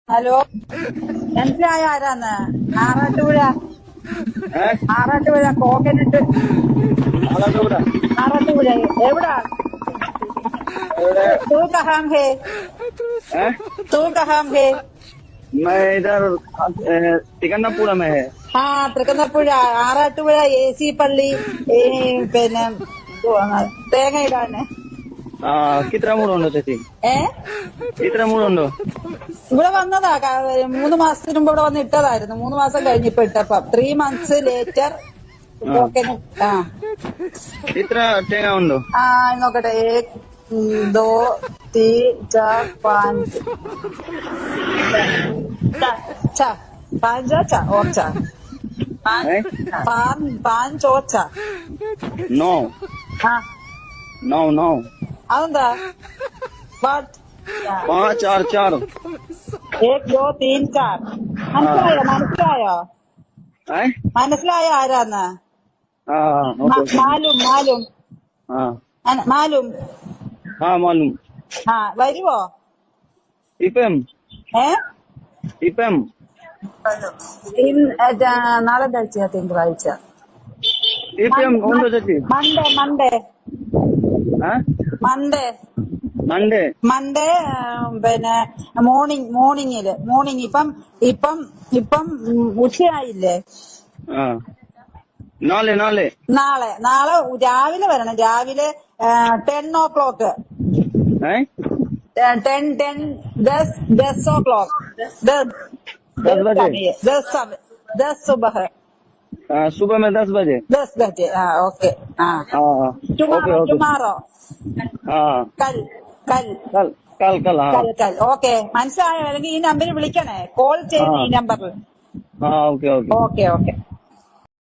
Hello, മനസ്സിലായ ആരാന്ന്? ആറാട്ടുപുഴ ഏഹ് Arattupuzha coconut. Alappuzha Arattupuzha എവിടാ? एवढे तू कहाँ है? हैं? तू कहाँ है? मैं इधर तिकन्नापुरा में है। ആ തൃക്കുന്നപ്പുഴ ആറാട്ടുപുഴ AC പള്ളി. പിന്നെ എന്തുവാ, തേങ്ങ ഇടാന്. कितना मूड उंडो ചേച്ചി? ഏ ഇത്ര മൂടുണ്ടോ? ഇവിടെ വന്നതാ. 3 മാസത്തിന് മുമ്പ് ഇവിടെ വന്ന് ഇട്ടതായിരുന്നു. 3 മാസം കഴിഞ്ഞ് ഇപ്പൊ ഇട്ടപ്പം 3 months ലേറ്റർ കോക്കനട്ട്. ഇത്ര തേങ്ങ ഉണ്ടോ? നോക്കട്ടെ. 1 2 3 4 5 चा 5 चा और चा हैं? 5 और चा. नौ हाँ नौ नौ അതെന്താ? What? 5 और 4 1 2 3 4. മനസ്സിലായോ? हैं? മനസ്സിലായോ ആരാന്ന്? ओके മാലും മാലും हाँ മാലും. हाँ मालूम। വരുവോ? ഇപ്പം ഏ ഇപ്പം നാളെ ആഴ്ച തിങ്കളാഴ്ച. ഇപ്പം ഉണ്ടോ ചേച്ചി? മൺഡേ മൺഡേ മൺഡേ പിന്നെ മോർണിംഗ് ഇപ്പം ഉച്ചയായില്ലേ? നാളെ നാളെ രാവിലെ വരണം. രാവിലെ 10 o'clock. 10 o'clock. 10 सुबह. सुबह में 10 बजे। 10 बजे. ओके. टुमारो. കൽ. ഓക്കെ, മനസ്സിലായോ? അല്ലെങ്കിൽ ഈ നമ്പറിൽ വിളിക്കണേ. കോൾ ചെയ്യുന്ന ഈ നമ്പറിൽ. Okay okay.